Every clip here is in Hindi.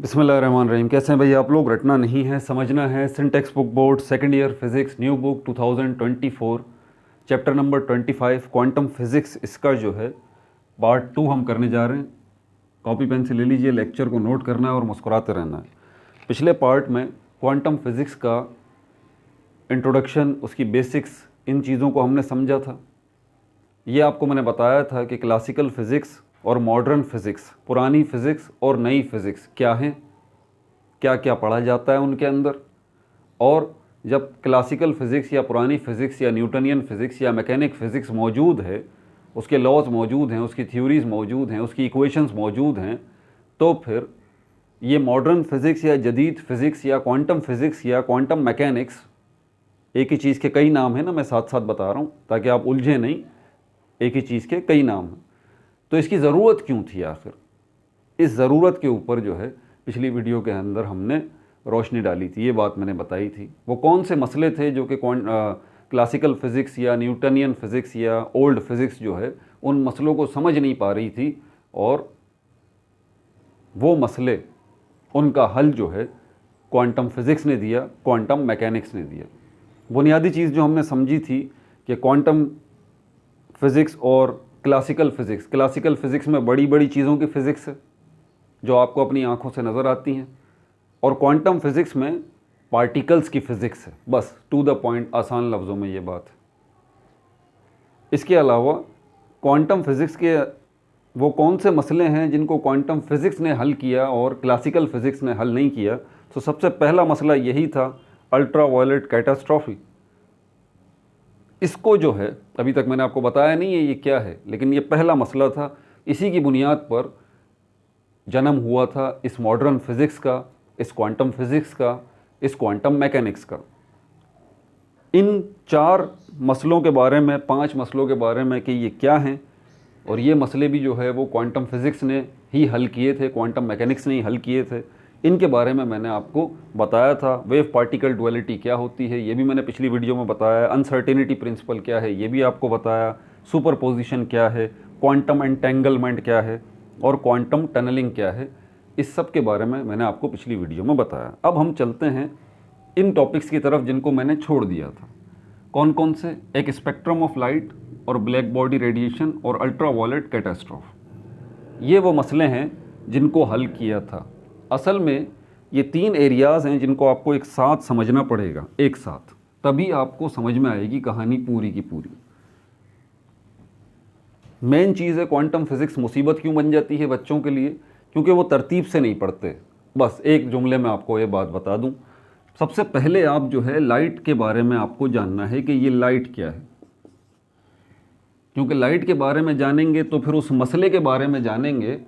बिस्मिल्लाहिर्रहमानिर्रहीम। कैसे हैं भाई आप लोग? रटना नहीं है, समझना है। Syntax book board second year physics new book 2024 chapter number 25 quantum physics, इसका जो है पार्ट 2 हम करने जा रहे हैं। कॉपी पेन से ले लीजिए, लेक्चर को नोट करना है और मुस्कुराते रहना है। पिछले पार्ट में क्वांटम फिज़िक्स का इंट्रोडक्शन, उसकी बेसिक्स, इन चीज़ों को हमने समझा था। ये आपको मैंने बताया था कि क्लासिकल फ़िज़िक्स और मॉडर्न फ़िज़िक्स, पुरानी फ़िज़िक्स और नई फ़िज़िक्स क्या हैं, क्या क्या पढ़ा जाता है उनके अंदर। और जब क्लासिकल फ़िज़िक्स या पुरानी फ़िज़िक्स या न्यूटनियन फ़िज़िक्स या मैकेनिक फ़िज़िक्स मौजूद है, उसके लॉज मौजूद हैं, उसकी थ्योरीज़ मौजूद हैं, उसकी इक्वेशंस मौजूद हैं, तो फिर ये मॉडर्न फ़िज़िक्स या जदीद फ़िज़िक्स या क्वांटम फ़िज़िक्स या क्वांटम मैकेनिक्स, एक ही चीज़ के कई नाम हैं ना, मैं साथ साथ बता रहा हूँ ताकि आप उलझे नहीं। एक ही चीज़ के कई नाम हैं। तो इसकी ज़रूरत क्यों थी आखिर? इस ज़रूरत के ऊपर जो है पिछली वीडियो के अंदर हमने रोशनी डाली थी, ये बात मैंने बताई थी। वो कौन से मसले थे जो कि क्लासिकल फ़िज़िक्स या न्यूटनियन फ़िज़िक्स या ओल्ड फ़िज़िक्स जो है उन मसलों को समझ नहीं पा रही थी, और वो मसले, उनका हल जो है क्वांटम फ़िज़िक्स ने दिया, क्वांटम मैकेनिक्स ने दिया। बुनियादी चीज़ जो हमने समझी थी कि क्वांटम फ़िज़िक्स और क्लासिकल फ़िज़िक्स में बड़ी बड़ी चीज़ों की फ़िज़िक्स है जो आपको अपनी आंखों से नज़र आती हैं, और क्वांटम फ़िज़िक्स में पार्टिकल्स की फ़िज़िक्स है। बस टू द पॉइंट, आसान लफ्ज़ों में ये बात है। इसके अलावा क्वांटम फ़िज़िक्स के वो कौन से मसले हैं जिनको क्वांटम फ़िज़िक्स ने हल किया और क्लासिकल फ़िज़िक्स ने हल नहीं किया। तो सबसे पहला मसला यही था, अल्ट्रा वायलेट कैटास्ट्रॉफी। इसको जो है अभी तक मैंने आपको बताया नहीं है ये क्या है, लेकिन ये पहला मसला था। इसी की बुनियाद पर जन्म हुआ था इस मॉडर्न फिज़िक्स का, इस क्वांटम फिज़िक्स का, इस क्वांटम मैकेनिक्स का। इन 4 मसलों के बारे में, 5 मसलों के बारे में कि ये क्या हैं, और ये मसले भी जो है वो क्वांटम फिज़िक्स ने ही हल किए थे, क्वांटम मैकेनिक्स ने ही हल किए थे। इनके बारे में मैंने आपको बताया था। वेव पार्टिकल डुअलिटी क्या होती है, ये भी मैंने पिछली वीडियो में बताया। अनसर्टेनिटी प्रिंसिपल क्या है, ये भी आपको बताया। सुपरपोजिशन क्या है, क्वांटम एंटेंगलमेंट क्या है, और क्वांटम टनलिंग क्या है, इस सब के बारे में मैंने आपको पिछली वीडियो में बताया। अब हम चलते हैं इन टॉपिक्स की तरफ जिनको मैंने छोड़ दिया था। कौन कौन से? एक स्पेक्ट्रम ऑफ लाइट और ब्लैक बॉडी रेडिएशन और अल्ट्रा वायलेट कैटास्ट्रॉफ। ये वो मसले हैं जिनको हल किया था। असल में ये 3 एरियाज़ हैं जिनको आपको एक साथ समझना पड़ेगा, एक साथ, तभी आपको समझ में आएगी कहानी पूरी की पूरी। मेन चीज़ है क्वांटम फिज़िक्स मुसीबत क्यों बन जाती है बच्चों के लिए, क्योंकि वो तरतीब से नहीं पढ़ते। बस एक जुमले में आपको ये बात बता दूं। सबसे पहले आप जो है लाइट के बारे में आपको जानना है कि ये लाइट क्या है, क्योंकि लाइट के बारे में जानेंगे तो फिर उस मसले के बारे में जानेंगे,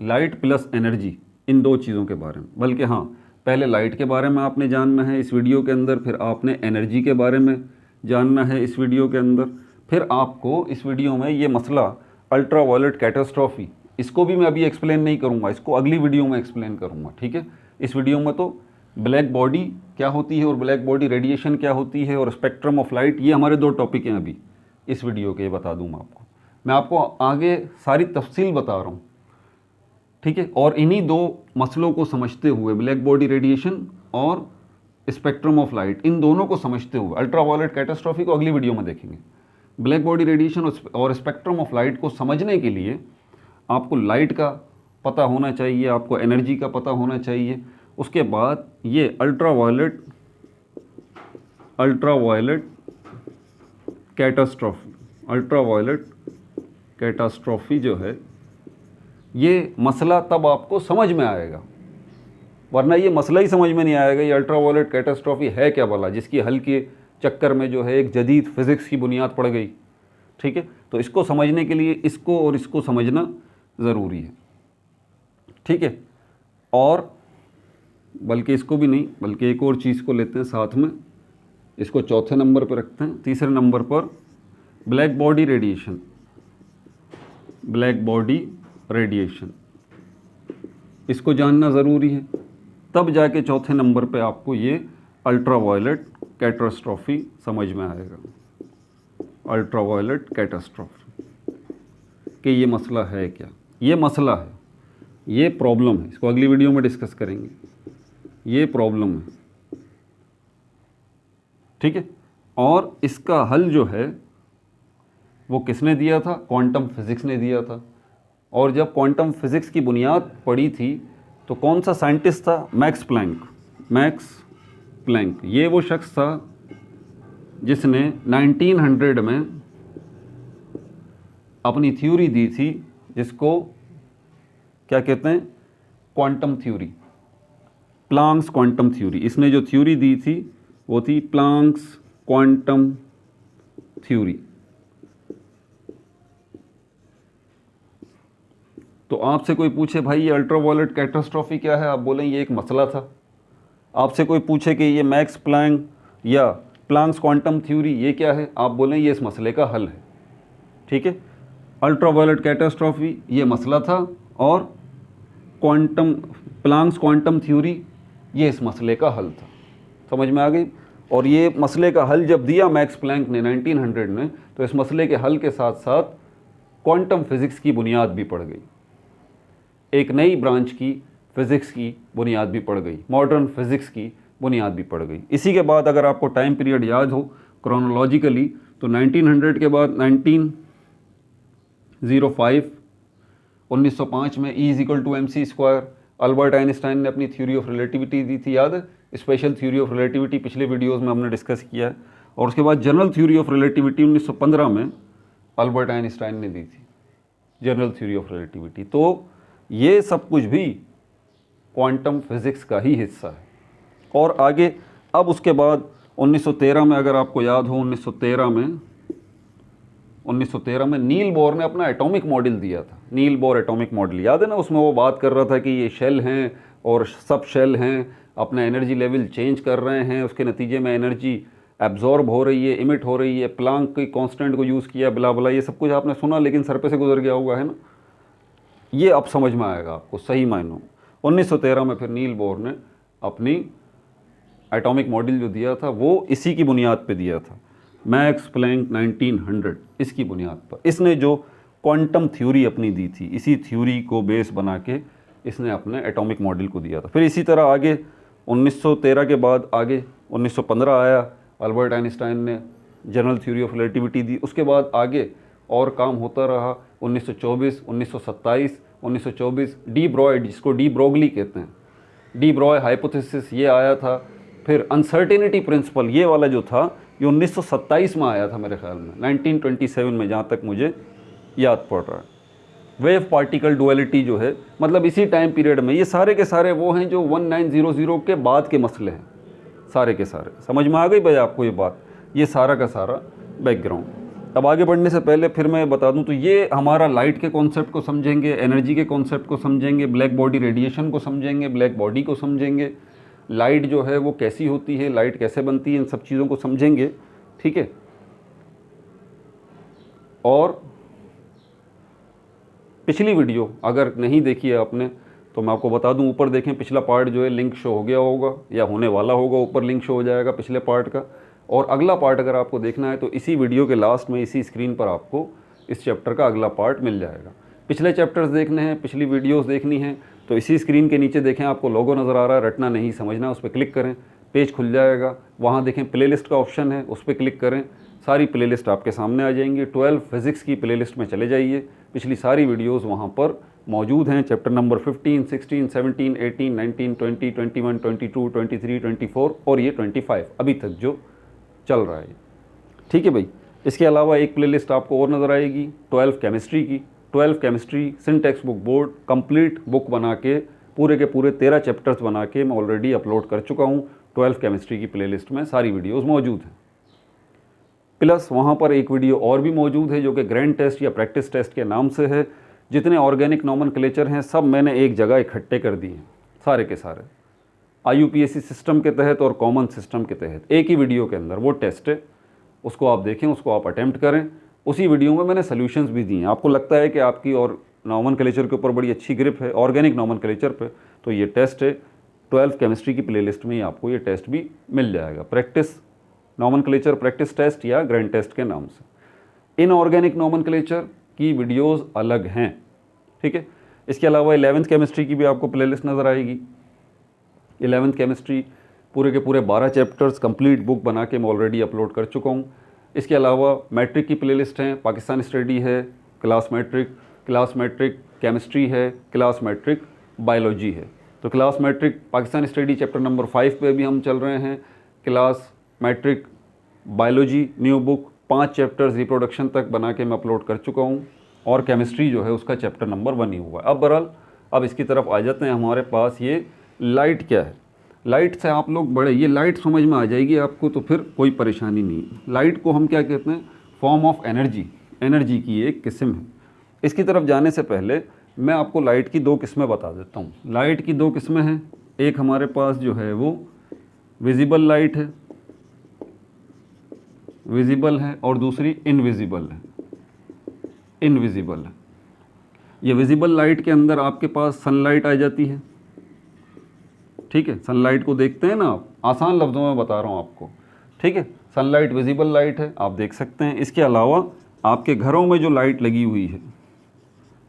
लाइट प्लस एनर्जी, इन 2 चीज़ों के बारे में। बल्कि हाँ, पहले लाइट के बारे में आपने जानना है इस वीडियो के अंदर, फिर आपने एनर्जी के बारे में जानना है इस वीडियो के अंदर, फिर आपको इस वीडियो में ये मसला अल्ट्रा वायलेट कैटास्ट्रॉफी, इसको भी मैं अभी एक्सप्लेन नहीं करूँगा, इसको अगली वीडियो में एक्सप्लेन करूँगा, ठीक है। इस वीडियो में तो ब्लैक बॉडी क्या होती है और ब्लैक बॉडी रेडिएशन क्या होती है और स्पेक्ट्रम ऑफ लाइट, ये हमारे 2 टॉपिक हैं अभी इस वीडियो के, बता दूँ मैं आपको आगे सारी तफसील बता रहा हूँ, ठीक है। और इन्हीं 2 मसलों को समझते हुए, ब्लैक बॉडी रेडिएशन और स्पेक्ट्रम ऑफ लाइट, इन दोनों को समझते हुए, अल्ट्रा वायलेट कैटास्ट्रॉफी को अगली वीडियो में देखेंगे। ब्लैक बॉडी रेडिएशन और स्पेक्ट्रम ऑफ लाइट को समझने के लिए आपको लाइट का पता होना चाहिए, आपको एनर्जी का पता होना चाहिए। उसके बाद ये अल्ट्रा वायलेट कैटास्ट्रॉफी जो है, ये मसला तब आपको समझ में आएगा, वरना ये मसला ही समझ में नहीं आएगा। ये अल्ट्रा वायलेट कैटास्ट्रॉफी है क्या भला, जिसकी हल के चक्कर में जो है एक जदीद फिज़िक्स की बुनियाद पड़ गई, ठीक है। तो इसको समझने के लिए इसको और इसको समझना ज़रूरी है, ठीक है। और बल्कि इसको भी नहीं, बल्कि एक और चीज़ को लेते हैं साथ में, इसको चौथे नंबर पर रखते हैं। तीसरे नंबर पर ब्लैक बॉडी रेडिएशन, इसको जानना ज़रूरी है। तब जाके चौथे नंबर पे आपको ये अल्ट्रा वायलेट कैटास्ट्रॉफी समझ में आएगा। अल्ट्रा वायलेट कैटास्ट्रॉफी कि ये मसला है क्या। ये मसला है, ये प्रॉब्लम है, इसको अगली वीडियो में डिस्कस करेंगे, ये प्रॉब्लम है, ठीक है। और इसका हल जो है वो किसने दिया था? क्वांटम फिजिक्स ने दिया था। और जब क्वांटम फिजिक्स की बुनियाद पड़ी थी तो कौन सा साइंटिस्ट था? Max Planck. मैक्स प्लैंक ये वो शख्स था जिसने 1900 में अपनी थ्योरी दी थी, जिसको क्या कहते हैं? Quantum theory, Planck's quantum theory. इसने जो थ्योरी दी थी वो थी प्लांक्स क्वांटम थ्योरी। तो आपसे कोई पूछे भाई ये अल्ट्रावायलेट कैटास्ट्रॉफी क्या है, आप बोलें ये एक मसला था। आपसे कोई पूछे कि ये मैक्स प्लैंक या प्लांक्स क्वांटम थ्योरी ये क्या है, आप बोलें ये इस मसले का हल है, ठीक है। अल्ट्रावायलेट कैटास्ट्रॉफी ये मसला था और क्वांटम प्लांक्स क्वांटम थ्योरी ये इस मसले का हल था। समझ में आ गई? और ये मसले का हल जब दिया मैक्स प्लैंक ने 1900 में, तो इस मसले के हल के साथ साथ क्वांटम फिज़िक्स की बुनियाद भी पड़ गई, एक नई ब्रांच की फ़िज़िक्स की बुनियाद भी पड़ गई, मॉडर्न फिज़िक्स की बुनियाद भी पड़ गई। इसी के बाद अगर आपको टाइम पीरियड याद हो क्रोनोलॉजिकली, तो 1900 के बाद 1905 में E=mc², अल्बर्ट आइंस्टाइन ने अपनी थ्योरी ऑफ रिलेटिविटी दी थी, याद है? स्पेशल थ्योरी ऑफ रिलेटिविटी पिछले वीडियोस में हमने डिस्कस किया है। और उसके बाद जनरल थ्योरी ऑफ रिलेटिविटी 1915 में अल्बर्ट आइंस्टाइन ने दी थी, जनरल थ्योरी ऑफ रिलेटिविटी। तो ये सब कुछ भी क्वांटम फिज़िक्स का ही हिस्सा है। और आगे अब उसके बाद 1913 में, अगर आपको याद हो, 1913 में नील बोर ने अपना एटॉमिक मॉडल दिया था। नील बोर एटॉमिक मॉडल याद है ना? उसमें वो बात कर रहा था कि ये शेल हैं और सब शेल हैं अपना एनर्जी लेवल चेंज कर रहे हैं, उसके नतीजे में एनर्जी एब्जॉर्ब हो रही है, इमिट हो रही है, प्लांक की कांस्टेंट को यूज़ किया, बिला बिला, ये सब कुछ आपने सुना लेकिन सर पे से गुजर गया होगा, है ना? ये अब समझ में आएगा आपको सही मायनों में। 1913 में फिर नील बोर ने अपनी एटॉमिक मॉडल जो दिया था वो इसी की बुनियाद पे दिया था, मैक्स प्लैंक 1900, इसकी बुनियाद पर इसने जो क्वांटम थ्योरी अपनी दी थी, इसी थ्योरी को बेस बना के इसने अपने एटॉमिक मॉडल को दिया था। फिर इसी तरह आगे 1913 के बाद आगे 1915 आया, अल्बर्ट आइंस्टाइन ने जनरल थ्योरी ऑफ रिलेटिविटी दी। उसके बाद आगे और काम होता रहा। 1924, 1927, 1924 डी ब्रॉय, जिसको डी ब्रोगली कहते हैं, डी ब्रॉय हाइपोथेसिस ये आया था। फिर अनसर्टेनिटी प्रिंसिपल ये वाला जो था ये 1927 में आया था मेरे ख्याल में, 1927 में, जहाँ तक मुझे याद पड़ रहा है। वेव पार्टिकल डुअलिटी जो है, मतलब इसी टाइम पीरियड में, ये सारे के सारे वो हैं जो 1900 के बाद के मसले हैं, सारे के सारे। समझ में आ गई भाई आपको ये बात? ये सारा का सारा बैकग्राउंड। अब आगे बढ़ने से पहले फिर मैं बता दूं, तो ये हमारा लाइट के कॉन्सेप्ट को समझेंगे, एनर्जी के कॉन्सेप्ट को समझेंगे, ब्लैक बॉडी रेडिएशन को समझेंगे, ब्लैक बॉडी को समझेंगे, लाइट जो है वो कैसी होती है, लाइट कैसे बनती है, इन सब चीज़ों को समझेंगे, ठीक है। और पिछली वीडियो अगर नहीं देखी है आपने तो मैं आपको बता दूं, ऊपर देखें, पिछला पार्ट जो है लिंक शो हो गया होगा या होने वाला होगा, ऊपर लिंक शो हो जाएगा पिछले पार्ट का। और अगला पार्ट अगर आपको देखना है तो इसी वीडियो के लास्ट में, इसी स्क्रीन पर आपको इस चैप्टर का अगला पार्ट मिल जाएगा। पिछले चैप्टर्स देखने हैं, पिछली वीडियोस देखनी है तो इसी स्क्रीन के नीचे देखें, आपको लोगो नज़र आ रहा है, रटना नहीं समझना, उस पर क्लिक करें, पेज खुल जाएगा। वहाँ देखें प्लेलिस्ट का ऑप्शन है, उस पर क्लिक करें, सारी प्लेलिस्ट आपके सामने आ जाएंगी। 12 फिज़िक्स की प्लेलिस्ट में चले जाइए, पिछली सारी वीडियोज़ वहाँ पर मौजूद हैं। चैप्टर नंबर 15, 16, 17, 18, 19, 20, 21, 22, 23, 24 और ये 25 अभी तक जो चल रहा है, ठीक है भाई। इसके अलावा एक प्लेलिस्ट आपको और नज़र आएगी 12 केमिस्ट्री की। 12 chemistry syntax book board complete book बना के पूरे के पूरे 13 चैप्टर्स बना के मैं ऑलरेडी अपलोड कर चुका हूँ। 12 केमिस्ट्री की प्लेलिस्ट में सारी वीडियोज़ मौजूद हैं। प्लस वहाँ पर एक वीडियो और भी मौजूद है जो कि ग्रैंड टेस्ट या प्रैक्टिस टेस्ट के नाम से है। जितने ऑर्गेनिक नॉमेनक्लेचर हैं सब मैंने एक जगह इकट्ठे कर दिए हैं, सारे के सारे IUPAC सिस्टम के तहत और कॉमन सिस्टम के तहत एक ही वीडियो के अंदर वो टेस्ट है। उसको आप देखें, उसको आप अटैम्प्ट करें। उसी वीडियो में मैंने सॉल्यूशंस भी दिए हैं। आपको लगता है कि आपकी और नॉमेनक्लेचर के ऊपर बड़ी अच्छी ग्रिप है ऑर्गेनिक नॉमेनक्लेचर पे, तो ये टेस्ट है 12 केमिस्ट्री की प्लेलिस्ट में ही आपको ये टेस्ट भी मिल जाएगा, प्रैक्टिस नॉमेनक्लेचर प्रैक्टिस टेस्ट या ग्रैंड टेस्ट के नाम से। इनऑर्गेनिक नॉमेनक्लेचर की वीडियोज़ अलग हैं, ठीक है। इसके अलावा 11th केमिस्ट्री की भी आपको प्लेलिस्ट नज़र आएगी। 11th केमिस्ट्री पूरे के पूरे 12 चैप्टर्स कंप्लीट बुक बना के मैं ऑलरेडी अपलोड कर चुका हूँ। इसके अलावा मैट्रिक की प्लेलिस्ट हैं, पाकिस्तान स्टडी है, क्लास मैट्रिक केमिस्ट्री है, क्लास मैट्रिक बायोलॉजी है। तो class matric Pakistan study chapter number 5 पे भी हम चल रहे हैं। Class matric biology new book 5 chapters reproduction तक बना के मैं अपलोड कर चुका हूँ, और केमिस्ट्री जो है उसका चैप्टर नंबर 1 ही हुआ है। अब बहरहाल अब इसकी तरफ आ जाते हैं। हमारे पास ये लाइट क्या है, लाइट से आप लोग बड़े, ये लाइट समझ में आ जाएगी आपको तो फिर कोई परेशानी नहीं है। लाइट को हम क्या कहते हैं, फॉर्म ऑफ एनर्जी, एनर्जी की एक किस्म है। इसकी तरफ जाने से पहले मैं आपको लाइट की 2 किस्में बता देता हूँ। लाइट की 2 किस्में हैं, एक हमारे पास जो है वो विजिबल लाइट है, विजिबल है, और दूसरी इनविजिबल है, इनविजिबल है। ये विजिबल लाइट के अंदर आपके पास सनलाइट आ जाती है, ठीक है। सनलाइट को देखते हैं ना आप, आसान लफ्ज़ों में बता रहा हूँ आपको, ठीक है। सनलाइट विजिबल लाइट है, आप देख सकते हैं। इसके अलावा आपके घरों में जो लाइट लगी हुई है,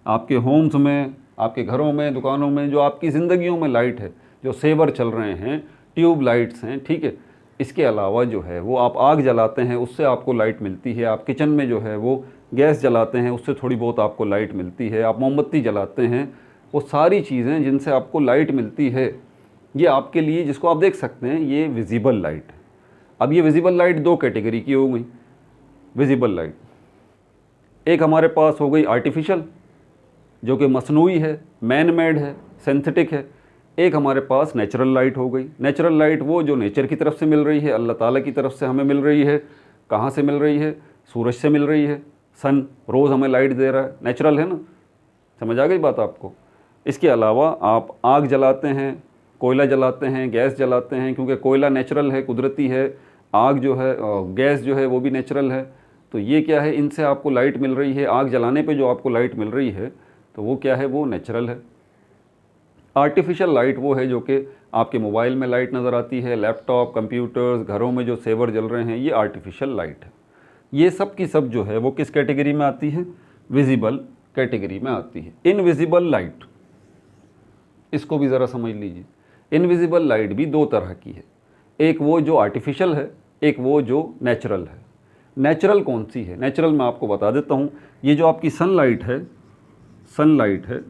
आपके होम्स में, आपके घरों में, दुकानों में, जो आपकी ज़िंदगियों में लाइट है, जो सेवर चल रहे हैं, ट्यूब लाइट्स हैं, ठीक है। इसके अलावा जो है वो आप आग जलाते हैं, उससे आपको लाइट मिलती है। आप किचन में जो है वो गैस जलाते हैं, उससे थोड़ी बहुत आपको लाइट मिलती है। आप मोमबत्ती जलाते हैं, वो सारी चीज़ें जिनसे आपको लाइट मिलती है, ये आपके लिए, जिसको आप देख सकते हैं, ये विजिबल लाइट है। अब ये विजिबल लाइट 2 कैटेगरी की हो गई। विजिबल लाइट एक हमारे पास हो गई आर्टिफिशियल, जो कि मसनूई है, मैन मेड है, सिंथेटिक है। एक हमारे पास नेचुरल लाइट हो गई। नेचुरल लाइट वो जो नेचर की तरफ से मिल रही है, अल्लाह ताला की तरफ से हमें मिल रही है। कहाँ से मिल रही है? सूरज से मिल रही है। सन रोज़ हमें लाइट दे रहा है, नेचुरल है ना, समझ आ गई बात आपको। इसके अलावा आप आग जलाते हैं, कोयला जलाते हैं, गैस जलाते हैं, क्योंकि कोयला नेचुरल है, कुदरती है। आग जो है, गैस जो है वो भी नेचुरल है। तो ये क्या है, इनसे आपको लाइट मिल रही है। आग जलाने पे जो आपको लाइट मिल रही है तो वो क्या है, वो नेचुरल है। आर्टिफिशियल लाइट वो है जो कि आपके मोबाइल में लाइट नज़र आती है, लैपटॉप, कंप्यूटर्स, घरों में जो सेवर जल रहे हैं, ये आर्टिफिशियल लाइट है। ये सब की सब जो है वो किस कैटेगरी में आती है? विजिबल कैटेगरी में आती है। इनविजिबल लाइट, इसको भी ज़रा समझ लीजिए। इनविजिबल लाइट भी 2 तरह की है, एक वो जो आर्टिफिशियल है, एक वो जो नेचुरल है। नेचुरल कौन सी है? नेचुरल मैं आपको बता देता हूँ। ये जो आपकी सनलाइट है, सनलाइट है,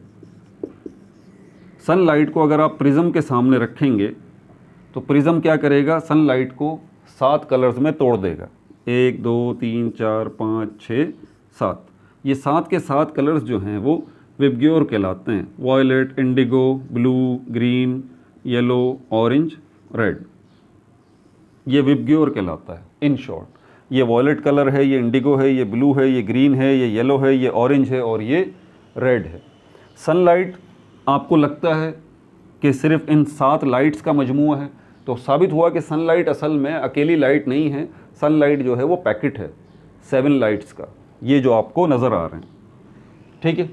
सनलाइट को अगर आप प्रिज्म के सामने रखेंगे तो प्रिज्म क्या करेगा, सनलाइट को 7 कलर्स में तोड़ देगा। 1 2 3 4 5 6 7। ये 7 के 7 कलर्स जो हैं वो विबग्योर कहलाते हैं। Violet, indigo, blue, green, yellow, orange, red, ये विबग्योर कहलाता है। इन शॉर्ट, ये वॉयलेट कलर है, ये इंडिगो है, ये ब्लू है, ये ग्रीन है, ये येलो है, ये ऑरेंज है और ये रेड है। सनलाइट आपको लगता है कि सिर्फ इन 7 लाइट्स का मजमूआ है, तो साबित हुआ कि सनलाइट असल में अकेली लाइट नहीं है। सनलाइट जो है वो पैकेट है 7 लाइट्स का, ये जो आपको नज़र आ रहे हैं, ठीक है।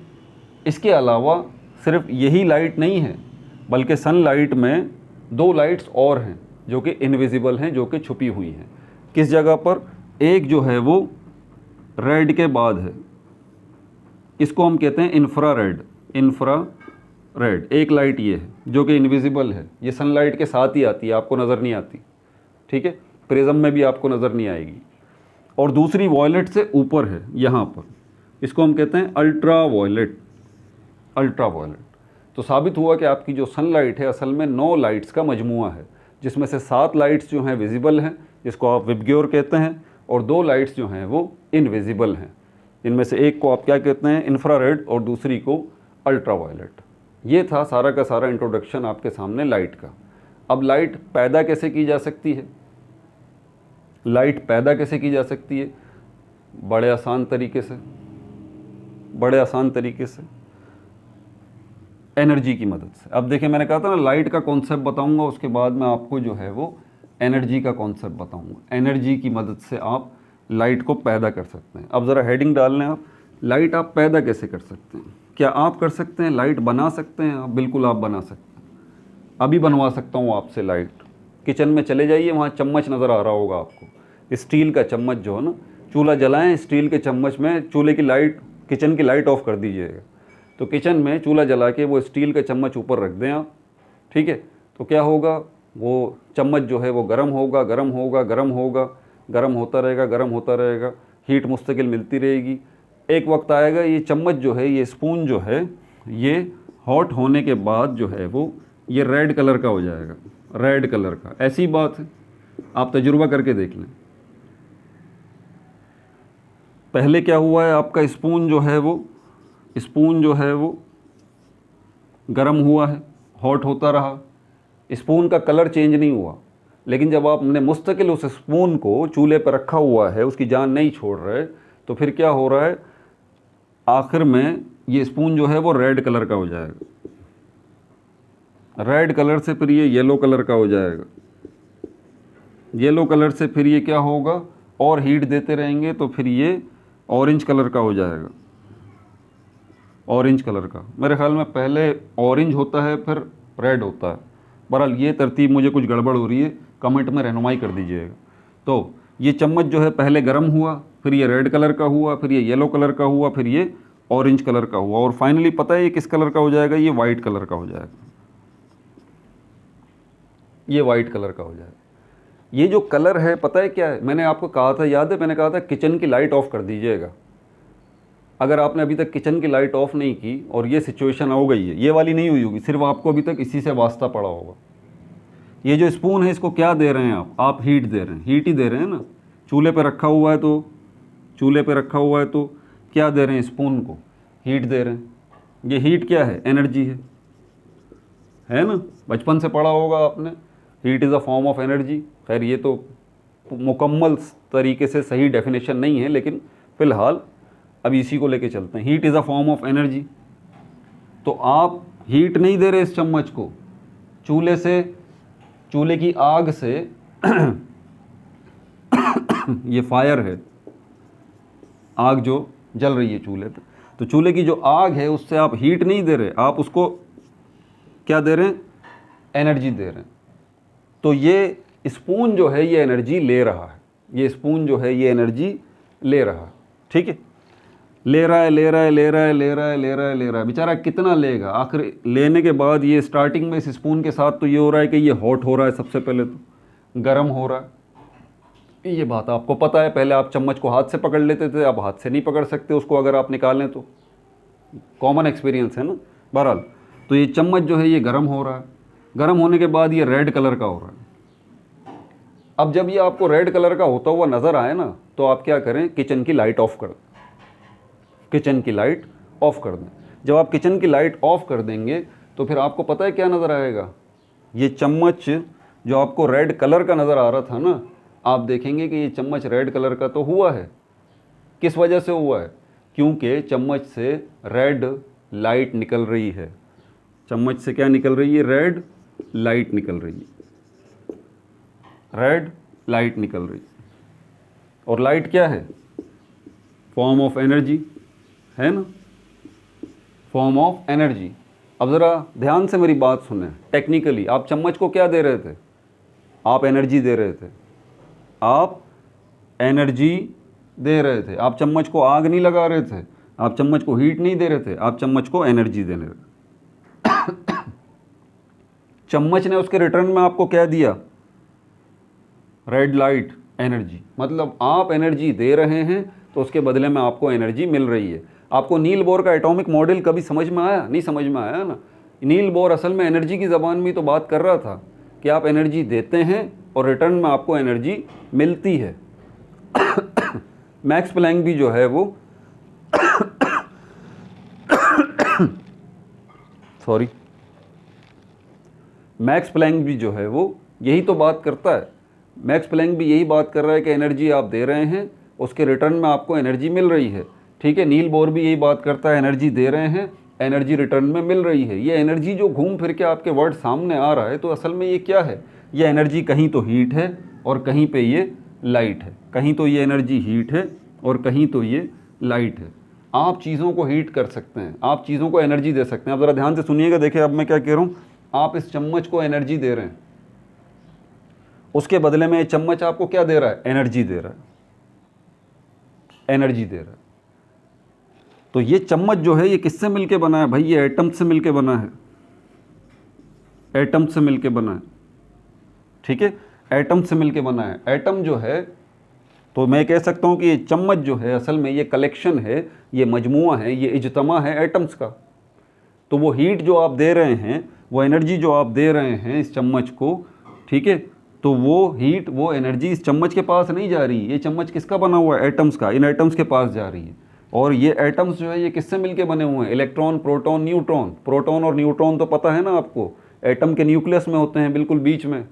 इसके अलावा सिर्फ यही लाइट नहीं है, बल्कि सनलाइट में 2 लाइट्स और हैं जो कि इनविजिबल हैं, जो कि छुपी हुई हैं। किस जगह पर? एक जो है वो रेड के बाद है, इसको हम कहते हैं इंफ्रा रेड। इंफ्रा रेड एक लाइट ये है जो कि इनविजिबल है, ये सनलाइट के साथ ही आती है, आपको नज़र नहीं आती, ठीक है। प्रिज्म में भी आपको नज़र नहीं आएगी। और दूसरी वॉयलेट से ऊपर है यहाँ पर, इसको हम कहते हैं अल्ट्रा वॉयलेट। Ultra violet. तो साबित हुआ कि आपकी जो सनलाइट है असल में 9 लाइट्स का मजमूआ है, जिसमें से 7 लाइट्स जो हैं विजिबल हैं, जिसको आप विबग्योर कहते हैं, और 2 लाइट्स जो हैं वो इनविजिबल हैं। इनमें से एक को आप क्या कहते हैं? इंफ्रारेड, और दूसरी को अल्ट्रा वायलेट। ये था सारा का सारा इंट्रोडक्शन आपके सामने लाइट का। अब लाइट पैदा कैसे की जा सकती है? लाइट पैदा कैसे की जा सकती है? बड़े आसान तरीके से, बड़े आसान तरीके से, एनर्जी की मदद से। अब देखिए, मैंने कहा था ना लाइट का कॉन्सेप्ट बताऊंगा, उसके बाद मैं आपको जो है वो एनर्जी का कॉन्सेप्ट बताऊंगा। एनर्जी की मदद से आप लाइट को पैदा कर सकते हैं। अब ज़रा हेडिंग डाल लें आप, लाइट आप पैदा कैसे कर सकते हैं? क्या आप कर सकते हैं? लाइट बना सकते हैं आप? बिल्कुल आप बना सकते हैं। अभी बनवा सकता हूँ आपसे लाइट। किचन में चले जाइए, वहाँ चम्मच नज़र आ रहा होगा आपको, स्टील का चम्मच जो है ना, चूल्हा जलाएं, स्टील के चम्मच में चूल्हे की लाइट, किचन की लाइट ऑफ कर दीजिएगा, तो किचन में चूल्हा जला के वो स्टील का चम्मच ऊपर रख दें आप, ठीक है। तो क्या होगा, वो चम्मच जो है वो गर्म होगा, गर्म होगा, गर्म होगा, गर्म होता रहेगा, गर्म होता रहेगा, हीट मुस्तकिल मिलती रहेगी। एक वक्त आएगा ये चम्मच जो है, ये स्पून जो है, ये हॉट होने के बाद जो है वो ये रेड कलर का हो जाएगा, रेड कलर का। ऐसी बात है, आप तजुर्बा करके देख लें। पहले क्या हुआ है, आपका स्पून जो है वो गर्म हुआ है, हॉट होता रहा, स्पून का कलर चेंज नहीं हुआ। लेकिन जब आपने मुस्तकिल उस स्पून को चूल्हे पर रखा हुआ है, उसकी जान नहीं छोड़ रहे, तो फिर क्या हो रहा है, आखिर में ये स्पून जो है वो रेड कलर का हो जाएगा, रेड कलर से फिर ये येलो कलर का हो जाएगा, येलो कलर से फिर ये क्या होगा, और हीट देते रहेंगे तो फिर ये ऑरेंज कलर का हो जाएगा, ऑरेंज कलर का। मेरे ख्याल में पहले ऑरेंज होता है फिर रेड होता है। बहरहाल ये तरतीब मुझे कुछ गड़बड़ हो रही है, कमेंट में रहनुमाई कर दीजिएगा। तो ये चम्मच जो है पहले गर्म हुआ, फिर ये रेड कलर का हुआ, फिर ये येलो कलर का हुआ, फिर ये ऑरेंज कलर का हुआ, और फाइनली पता है ये किस कलर का हो जाएगा, ये वाइट कलर का हो जाएगा, ये वाइट कलर का हो जाएगा। ये जो कलर है पता है क्या है, मैंने आपको कहा था, याद है मैंने कहा था किचन की लाइट ऑफ कर दीजिएगा। अगर आपने अभी तक किचन की लाइट ऑफ नहीं की और ये सिचुएशन हो गई है, ये वाली नहीं हुई होगी, सिर्फ आपको अभी तक इसी से वास्ता पड़ा होगा। ये जो स्पून है इसको क्या दे रहे हैं आप हीट दे रहे हैं, हीट ही दे रहे हैं ना। चूल्हे पे रखा हुआ है तो क्या दे रहे हैं, स्पून को हीट दे रहे हैं। ये हीट क्या है, एनर्जी है ना। बचपन से पढ़ा होगा आपने, heat is a form of energy. खैर ये तो मुकम्मल तरीके से सही डेफिनेशन नहीं है, लेकिन फ़िलहाल अब इसी को लेके चलते हैं। Heat is a form of energy. तो आप हीट नहीं दे रहे इस चम्मच को, चूल्हे की आग से ये फायर है, आग जो जल रही है चूल्हे पे, तो चूल्हे की जो आग है उससे आप हीट नहीं दे रहे, आप उसको क्या दे रहे हैं, एनर्जी दे रहे हैं। तो ये स्पून जो है ये एनर्जी ले रहा है, ये स्पून जो है ये एनर्जी ले रहा है, ठीक है। ले रहा है, बेचारा कितना लेगा, आखिर लेने के बाद ये स्टार्टिंग में इस स्पून के साथ तो ये हो रहा है कि ये हॉट हो रहा है, सबसे पहले तो गर्म हो रहा है। ये बात आपको पता है, पहले आप चम्मच को हाथ से पकड़ लेते थे, अब हाथ से नहीं पकड़ सकते उसको, अगर आप निकालें तो कॉमन एक्सपीरियंस है ना। बहरहाल तो ये चम्मच जो है ये गर्म हो रहा है, गर्म होने के बाद ये रेड कलर का हो रहा है। अब जब ये आपको रेड कलर का होता हुआ नज़र आए ना, तो आप क्या करें, किचन की लाइट ऑफ कर दें, किचन की लाइट ऑफ कर दें। जब आप किचन की लाइट ऑफ कर देंगे तो फिर आपको पता है क्या नज़र आएगा, ये चम्मच जो आपको रेड कलर का नज़र आ रहा था ना, आप देखेंगे कि ये चम्मच रेड कलर का तो हुआ है। किस वजह से हुआ है, क्योंकि चम्मच से रेड लाइट निकल रही है। चम्मच से क्या निकल रही है, रेड लाइट निकल रही है, रेड लाइट निकल रही है। और लाइट क्या है, फॉर्म ऑफ एनर्जी है ना, फॉर्म ऑफ एनर्जी। अब ज़रा ध्यान से मेरी बात सुने, टेक्निकली आप चम्मच को क्या दे रहे थे, आप एनर्जी दे रहे थे, आप एनर्जी दे रहे थे। आप चम्मच को आग नहीं लगा रहे थे, आप चम्मच को हीट नहीं दे रहे थे, आप चम्मच को एनर्जी दे रहे थे। चम्मच ने उसके रिटर्न में आपको क्या दिया, रेड लाइट, एनर्जी। मतलब आप एनर्जी दे रहे हैं तो उसके बदले में आपको एनर्जी मिल रही है। आपको नील बोर का एटॉमिक मॉडल कभी समझ में आया, नहीं समझ में आया ना। नील बोर असल में एनर्जी की ज़बान में तो बात कर रहा था कि आप एनर्जी देते हैं और रिटर्न में आपको एनर्जी मिलती है। मैक्स प्लैंक भी जो है वो मैक्स प्लैंक भी जो है वो यही तो बात करता है। मैक्स प्लैंक भी यही बात कर रहा है कि एनर्जी आप दे रहे हैं, उसके रिटर्न में आपको एनर्जी मिल रही है, ठीक है। नील बोर भी यही बात करता है, एनर्जी दे रहे हैं, एनर्जी रिटर्न में मिल रही है। ये एनर्जी जो घूम फिर के आपके वर्ड सामने आ रहा है, तो असल में ये क्या है, ये एनर्जी कहीं तो हीट है और कहीं पे ये लाइट है, कहीं तो ये एनर्जी हीट है और कहीं तो ये लाइट है। आप चीज़ों को हीट कर सकते हैं, आप चीज़ों को एनर्जी दे सकते हैं। आप ज़रा ध्यान से सुनिएगा, देखिए अब मैं क्या कह रहा हूँ। आप इस चम्मच को एनर्जी दे रहे हैं, उसके बदले में ये चम्मच आपको क्या दे रहा है, एनर्जी दे रहा है, एनर्जी दे रहा है। तो ये चम्मच जो है ये किससे मिलके बना है भाई? ये एटम से मिलके बना है, एटम से मिलके बना है, ठीक है, एटम से मिलके बना है। एटम जो है, तो मैं कह सकता हूँ कि ये चम्मच जो है असल में ये कलेक्शन है, ये मजमुआ है, ये इज्तमा है एटम्स का। तो वो हीट जो आप दे रहे हैं, वो एनर्जी जो आप दे रहे हैं इस चम्मच को, ठीक है, तो वो हीट, वो एनर्जी इस चम्मच के पास नहीं जा रही। ये चम्मच किसका बना हुआ है? एटम्स का। इन एटम्स के पास जा रही है। और ये एटम्स जो है ये किससे मिलके बने हुए हैं? Electron, proton, neutron. प्रोटॉन और न्यूट्रॉन तो पता है ना आपको, एटम के न्यूक्लियस में होते हैं, बिल्कुल बीच में,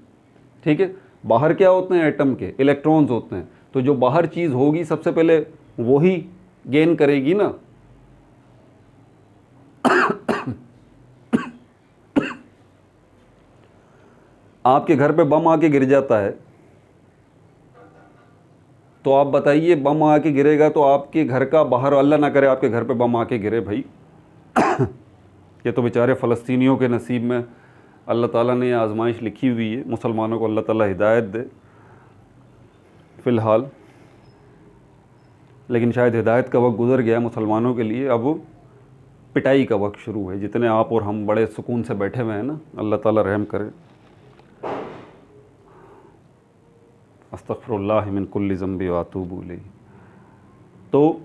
ठीक है। बाहर क्या होते हैं एटम के? इलेक्ट्रॉन्स होते हैं। तो जो बाहर चीज़ होगी सबसे पहले वही गेन करेगी ना। आपके घर पे बम आके गिर जाता है, तो आप बताइए, बम आके गिरेगा तो आपके घर का बाहर, अल्लाह ना करे आपके घर पे बम आके गिरे भाई, ये तो बेचारे फ़लस्तीनियों के नसीब में अल्लाह ताला ने आजमाइश लिखी हुई है। मुसलमानों को अल्लाह ताला हिदायत दे फ़िलहाल, लेकिन शायद हिदायत का वक्त गुज़र गया मुसलमानों के लिए। अब पिटाई का वक्त शुरू है। जितने आप और हम बड़े सुकून से बैठे हुए हैं ना, अल्लाह ताला रहम करे। अस्तग़फिरुल्लाह मिन कुल्लि ज़ंबि व अतूबु इलैह। तो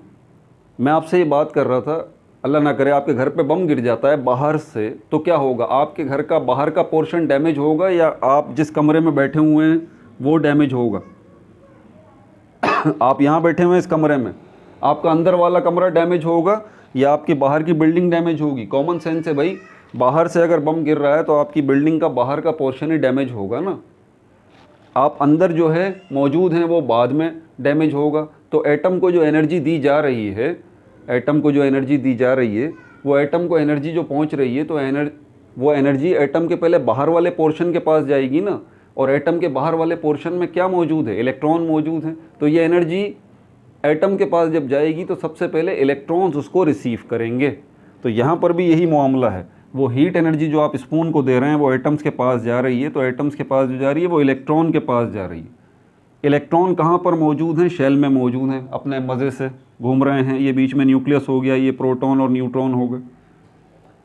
मैं आपसे ये बात कर रहा था, अल्लाह ना करे आपके घर पे बम गिर जाता है बाहर से, तो क्या होगा? आपके घर का बाहर का पोर्शन डैमेज होगा या आप जिस कमरे में बैठे हुए हैं वो डैमेज होगा? आप यहाँ बैठे हुए हैं इस कमरे में, आपका अंदर वाला कमरा डैमेज होगा या आपकी बाहर की बिल्डिंग डैमेज होगी? कॉमन सेंस है भाई, बाहर से अगर बम गिर रहा है तो आपकी बिल्डिंग का बाहर का पोर्शन ही डैमेज होगा ना। आप अंदर जो है मौजूद हैं वो बाद में डैमेज होगा। तो एटम को जो एनर्जी दी जा रही है, एटम को जो एनर्जी दी जा रही है, वो एटम को एनर्जी जो पहुंच रही है, तो वो एनर्जी एटम के पहले बाहर वाले पोर्शन के पास जाएगी ना। और एटम के बाहर वाले पोर्शन में क्या मौजूद है? इलेक्ट्रॉन मौजूद हैं। तो ये एनर्जी एटम के पास जब जाएगी तो सबसे पहले इलेक्ट्रॉन्स उसको रिसीव करेंगे। तो यहाँ पर भी यही मामला है। वो हीट एनर्जी जो आप स्पून को दे रहे हैं वो एटम्स के पास जा रही है, तो एटम्स के पास जो जा रही है वो इलेक्ट्रॉन के पास जा रही है। इलेक्ट्रॉन कहाँ पर मौजूद हैं? शेल में मौजूद हैं, अपने मज़े से घूम रहे हैं। ये बीच में न्यूक्लियस हो गया, ये प्रोटॉन और न्यूट्रॉन हो गए।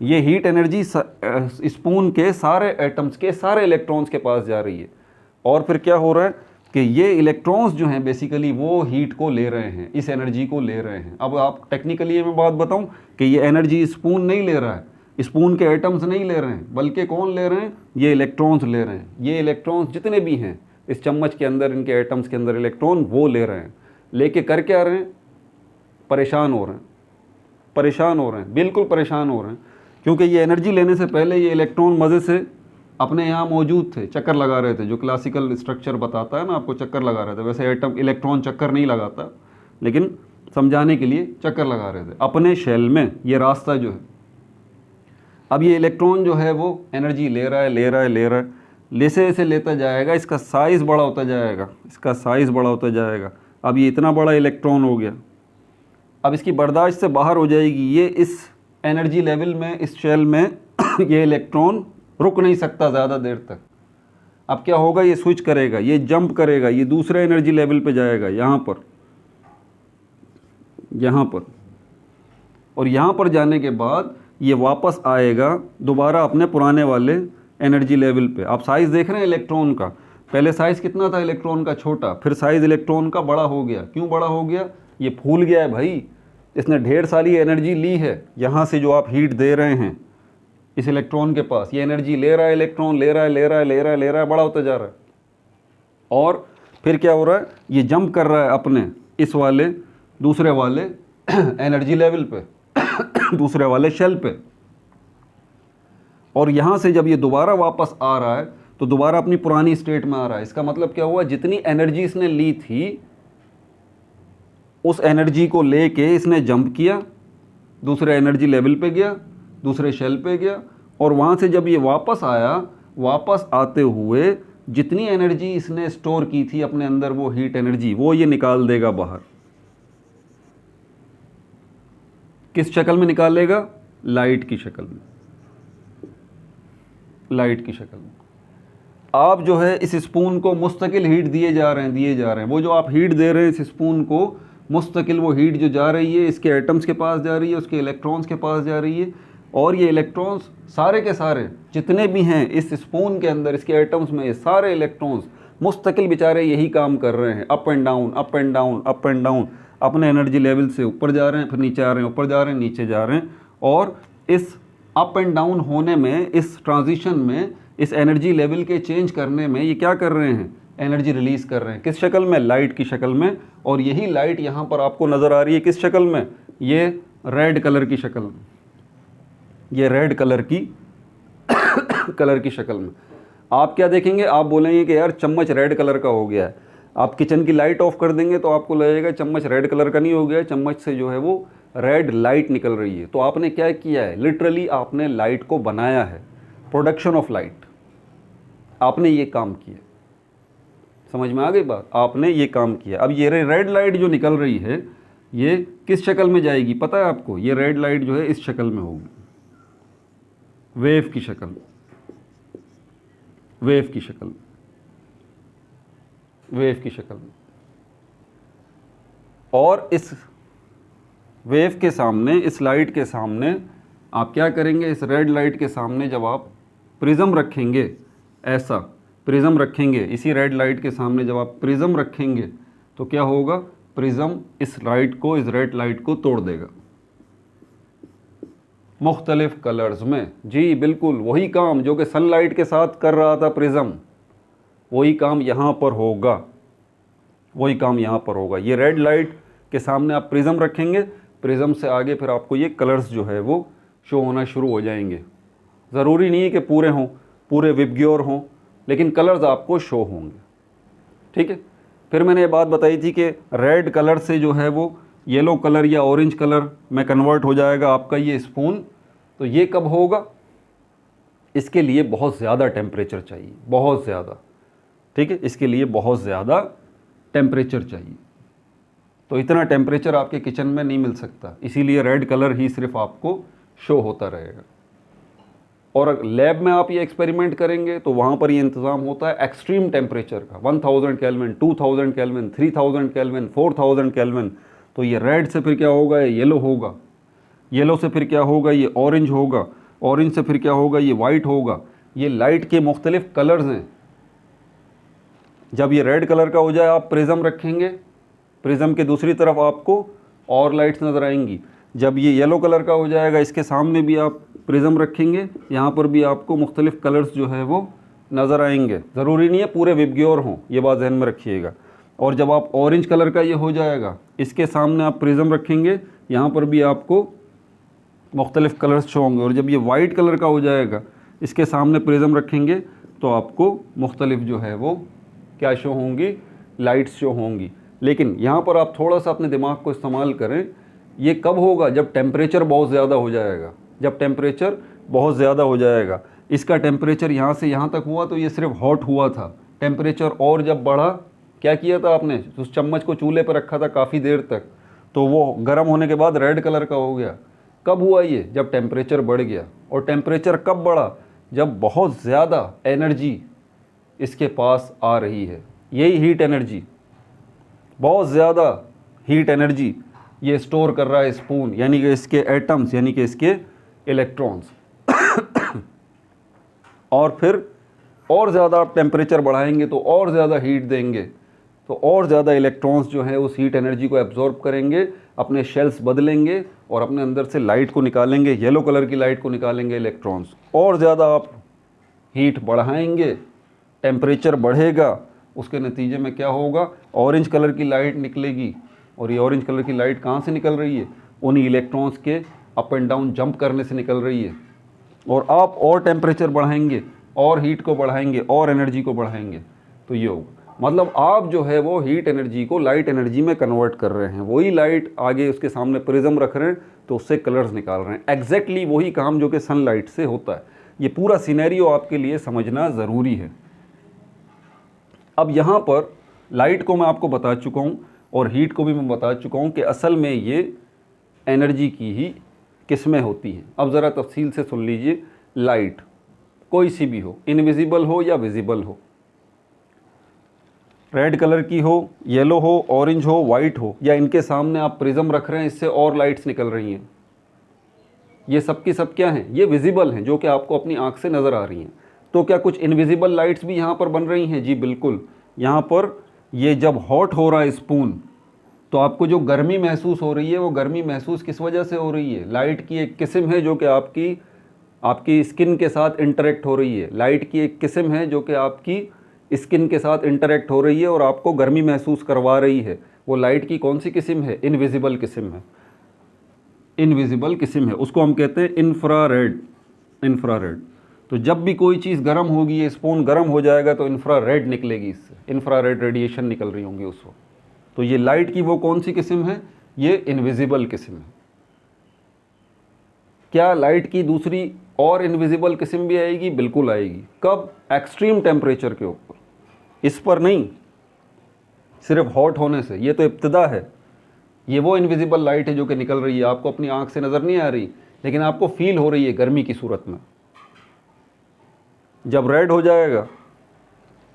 ये हीट एनर्जी स्पून के सारे एटम्स के सारे इलेक्ट्रॉन्स के पास जा रही है। और फिर क्या हो रहा है कि ये इलेक्ट्रॉन्स जो हैं बेसिकली वो हीट को ले रहे हैं, इस एनर्जी को ले रहे हैं। अब आप टेक्निकली मैं बात बताऊं कि ये एनर्जी स्पून नहीं ले रहा है, स्पून के एटम्स नहीं ले रहे हैं, बल्कि कौन ले रहे हैं? ये इलेक्ट्रॉन्स ले रहे हैं। ये इलेक्ट्रॉन्स जितने भी हैं इस चम्मच के अंदर, इनके एटम्स के अंदर इलेक्ट्रॉन वो ले रहे हैं। लेके कर क्या रहे हैं? परेशान हो रहे हैं, परेशान हो रहे हैं, बिल्कुल परेशान हो रहे हैं। क्योंकि ये एनर्जी लेने से पहले ये इलेक्ट्रॉन मज़े से अपने यहाँ मौजूद थे, चक्कर लगा रहे थे। जो क्लासिकल स्ट्रक्चर बताता है ना आपको, चक्कर लगा रहे थे। वैसे एटम इलेक्ट्रॉन चक्कर नहीं लगाता, लेकिन समझाने के लिए चक्कर लगा रहे थे अपने शेल में। ये रास्ता जो है, अब ये इलेक्ट्रॉन जो है वो एनर्जी ले रहा है, ले रहा है, ले रहा है, जैसे जैसे लेता जाएगा इसका साइज़ बड़ा होता जाएगा, इसका साइज़ बड़ा होता जाएगा। अब ये इतना बड़ा इलेक्ट्रॉन हो गया, अब इसकी बर्दाश्त से बाहर हो जाएगी। ये इस एनर्जी लेवल में, इस शेल में ये इलेक्ट्रॉन रुक नहीं सकता ज़्यादा देर तक। अब क्या होगा? ये स्विच करेगा, ये जंप करेगा, ये दूसरे एनर्जी लेवल पे जाएगा, यहाँ पर, यहाँ पर। और यहाँ पर जाने के बाद ये वापस आएगा दोबारा अपने पुराने वाले एनर्जी लेवल पे। आप साइज़ देख रहे हैं इलेक्ट्रॉन का, पहले साइज़ कितना था इलेक्ट्रॉन का? छोटा, फिर साइज़ इलेक्ट्रॉन का बड़ा हो गया। क्यों बड़ा हो गया? ये फूल गया है भाई, इसने ढेर सारी एनर्जी ली है यहाँ से, जो आप हीट दे रहे हैं इस इलेक्ट्रॉन के पास। ये एनर्जी ले रहा है इलेक्ट्रॉन, ले रहा है, ले रहा है, ले रहा है, ले रहा है, बड़ा होता जा रहा है। और फिर क्या हो रहा है? ये जंप कर रहा है अपने इस वाले दूसरे वाले एनर्जी लेवल पे, दूसरे वाले शेल पे। और यहाँ से जब ये दोबारा वापस आ रहा है तो दोबारा अपनी पुरानी स्टेट में आ रहा है। इसका मतलब क्या हुआ? जितनी एनर्जी इसने ली थी उस एनर्जी को लेके इसने जंप किया, दूसरे एनर्जी लेवल पे गया, दूसरे शेल पे गया। और वहाँ से जब ये वापस आया, वापस आते हुए जितनी एनर्जी इसने स्टोर की थी अपने अंदर, वो हीट एनर्जी वो ये निकाल देगा बाहर। किस शक्ल में निकालेगा? लाइट की शक्ल में, लाइट की शक्ल में। आप जो है इस स्पून को मुस्तकिल हीट दिए जा रहे हैं, दिए जा रहे हैं। वो जो आप हीट दे रहे हैं इस स्पून को, मुस्तकिल वो हीट जो जा रही है इसके एटम्स के पास जा रही है, उसके इलेक्ट्रॉन्स के पास जा रही है, और ये इलेक्ट्रॉन्स सारे के सारे जितने भी हैं इस स्पून के अंदर, इसके एटम्स में, ये सारे इलेक्ट्रॉन्स मुस्तकिल बेचारे यही काम कर रहे हैं, up and down up and down up and down, अपने एनर्जी लेवल से ऊपर जा रहे हैं, फिर नीचे आ रहे हैं, ऊपर जा रहे हैं, नीचे जा रहे हैं। और इस अप एंड डाउन होने में, इस ट्रांजिशन में, इस एनर्जी लेवल के चेंज करने में ये क्या कर रहे हैं, एनर्जी रिलीज़ कर रहे हैं। किस शक्ल में, लाइट की शक्ल में। और यही लाइट यहाँ पर आपको नज़र आ रही है किस शक्ल में, ये रेड कलर की शक्ल में, ये रेड कलर की कलर की शक्ल में। आप क्या देखेंगे, आप बोलेंगे कि यार चम्मच रेड कलर का हो गया है। आप किचन की लाइट ऑफ कर देंगे तो आपको लगेगा चम्मच रेड कलर का नहीं हो गया, चम्मच से जो है वो रेड लाइट निकल रही है। तो आपने क्या किया है, लिटरली आपने लाइट को बनाया है, प्रोडक्शन ऑफ लाइट, आपने ये काम किया। समझ में आ गई बात, आपने ये काम किया। अब ये रेड लाइट जो निकल रही है ये किस शक्ल में जाएगी पता है आपको, ये रेड लाइट जो है इस शक्ल में होगी, वेव की शक्ल, वेव की शक्ल, वेव की शक्ल में। और इस वेव के सामने, इस लाइट के सामने आप क्या करेंगे, इस रेड लाइट के सामने जब आप प्रिज्म रखेंगे, ऐसा प्रिज्म रखेंगे, इसी रेड लाइट के सामने जब आप प्रिज्म रखेंगे तो क्या होगा, प्रिज्म इस लाइट को, इस रेड लाइट को तोड़ देगा मुख्तलिफ कलर्स में। जी बिल्कुल वही काम जो कि सनलाइट के साथ कर रहा था प्रिज्म, वही काम यहाँ पर होगा, वही काम यहाँ पर होगा। ये रेड लाइट के सामने आप प्रिज्म रखेंगे, प्रिज्म से आगे फिर आपको ये कलर्स जो है वो शो होना शुरू हो जाएंगे। ज़रूरी नहीं है कि पूरे हों, पूरे विबग्योर हों, लेकिन कलर्स आपको शो होंगे। ठीक है, फिर मैंने ये बात बताई थी कि रेड कलर से जो है वो येलो कलर या ऑरेंज कलर में कन्वर्ट हो जाएगा आपका ये स्पून। तो ये कब होगा, इसके लिए बहुत ज़्यादा टेम्परेचर चाहिए, बहुत ज़्यादा। ठीक है, इसके लिए बहुत ज़्यादा टेम्परेचर चाहिए। तो इतना टेम्परेचर आपके किचन में नहीं मिल सकता, इसीलिए रेड कलर ही सिर्फ आपको शो होता रहेगा। और लैब में आप ये एक्सपेरिमेंट करेंगे तो वहाँ पर ये इंतज़ाम होता है एक्सट्रीम टेम्परेचर का, 1000 केल्विन, 2000 केल्विन, 3000 केल्विन, 4000 केल्विन। तो ये रेड से फिर क्या होगा, ये येलो होगा, येलो से फिर क्या होगा, ये ऑरेंज होगा, ऑरेंज से फिर क्या होगा, ये वाइट होगा। ये लाइट के मुख्तलिफ कलर्स हैं। जब ये रेड कलर का हो जाए आप प्रिज्म रखेंगे, प्रिज्म के दूसरी तरफ आपको और लाइट्स नज़र आएंगी। जब ये येलो कलर का हो जाएगा, इसके सामने भी आप प्रिज्म रखेंगे, यहाँ पर भी आपको मुख्तलिफ कलर्स जो है वो नज़र आएंगे। ज़रूरी नहीं है पूरे विबग्योर हों, ये बात ध्यान में रखिएगा। और जब आप ऑरेंज कलर का ये हो जाएगा, इसके सामने आप प्रिज्म रखेंगे, यहाँ पर भी आपको मुख्तलिफ कलर्स शो होंगे। और जब ये वाइट कलर का हो जाएगा, इसके सामने प्रिज्म रखेंगे तो आपको मुख्तलिफ जो है वो क्या शो होंगी, लाइट्स शो होंगी। लेकिन यहाँ पर आप थोड़ा सा अपने दिमाग को इस्तेमाल करें। ये कब होगा, जब टेम्परेचर बहुत ज़्यादा हो जाएगा, जब टेम्परेचर बहुत ज़्यादा हो जाएगा। इसका टेम्परेचर यहाँ से यहाँ तक हुआ तो ये सिर्फ हॉट हुआ था। टेम्परेचर और जब बढ़ा, क्या किया था आपने, उस चम्मच को चूल्हे पर रखा था काफ़ी देर तक, तो वो गर्म होने के बाद रेड कलर का हो गया। कब हुआ ये, जब टेम्परेचर बढ़ गया। और टेम्परेचर कब बढ़ा, जब बहुत ज़्यादा एनर्जी इसके पास आ रही है। यही हीट एनर्जी, बहुत ज़्यादा हीट एनर्जी ये स्टोर कर रहा है स्पून, यानी कि इसके एटम्स, यानी कि इसके इलेक्ट्रॉन्स। और फिर और ज़्यादा आप टेम्परेचर बढ़ाएंगे तो और ज़्यादा हीट देंगे, तो और ज़्यादा इलेक्ट्रॉन्स जो है उस हीट एनर्जी को एब्जॉर्ब करेंगे, अपने शेल्स बदलेंगे और अपने अंदर से लाइट को निकालेंगे, येलो कलर की लाइट को निकालेंगे इलेक्ट्रॉन्स। और ज़्यादा आप हीट बढ़ाएंगे, टेम्परेचर बढ़ेगा, उसके नतीजे में क्या होगा, ऑरेंज कलर की लाइट निकलेगी। और ये ऑरेंज कलर की लाइट कहाँ से निकल रही है, उन्हीं इलेक्ट्रॉन्स के अप एंड डाउन जंप करने से निकल रही है। और आप और टेम्परेचर बढ़ाएंगे, और हीट को बढ़ाएंगे, और एनर्जी को बढ़ाएंगे, तो ये होगा। मतलब आप जो है वो हीट एनर्जी को लाइट एनर्जी में कन्वर्ट कर रहे हैं। वही लाइट आगे उसके सामने प्रिज्म रख रहे हैं तो उससे कलर्स निकाल रहे हैं। एग्जैक्टली वही काम जो कि सनलाइट से होता है। ये पूरा सिनेरियो आपके लिए समझना ज़रूरी है। अब यहाँ पर लाइट को मैं आपको बता चुका हूँ और हीट को भी मैं बता चुका हूँ कि असल में ये एनर्जी की ही किस्में होती हैं। अब ज़रा तफसील से सुन लीजिए। लाइट कोई सी भी हो, इनविजिबल हो या विजिबल हो, रेड कलर की हो, येलो हो, ऑरेंज हो, वाइट हो, या इनके सामने आप प्रिज्म रख रहे हैं, इससे और लाइट्स निकल रही हैं, ये सब की सब क्या हैं? ये विजिबल हैं, जो कि आपको अपनी आंख से नज़र आ रही हैं। तो क्या कुछ इनविजिबल लाइट्स भी यहाँ पर बन रही हैं? जी बिल्कुल। यहाँ पर ये जब हॉट हो रहा है स्पून, तो आपको जो गर्मी महसूस हो रही है, वो गर्मी महसूस किस वजह से हो रही है? लाइट की एक किस्म है जो कि आपकी स्किन के साथ इंटरेक्ट हो रही है। लाइट की एक किस्म है जो कि आपकी स्किन के साथ इंटरेक्ट हो रही है और आपको गर्मी महसूस करवा रही है। वो लाइट की कौन सी किस्म है? इनविजिबल किस्म है। इनविजिबल किस्म है, उसको हम कहते हैं इंफ्रारेड। इंफ्रारेड। तो जब भी कोई चीज़ गर्म होगी, ये स्पून गर्म हो जाएगा तो इंफ्रारेड निकलेगी, इससे इंफ्रारेड रेडिएशन निकल रही होंगी उस वक्त। तो ये लाइट की वो कौन सी किस्म है? ये इनविजिबल किस्म है। क्या लाइट की दूसरी और इनविजिबल किस्म भी आएगी? बिल्कुल आएगी। कब? एक्सट्रीम टेम्परेचर के ऊपर। इस पर नहीं, सिर्फ हॉट होने से। ये तो इब्तिदा है। ये वो इनविजिबल लाइट है जो कि निकल रही है, आपको अपनी आंख से नज़र नहीं आ रही, लेकिन आपको फील हो रही है गर्मी की सूरत में। जब रेड हो जाएगा,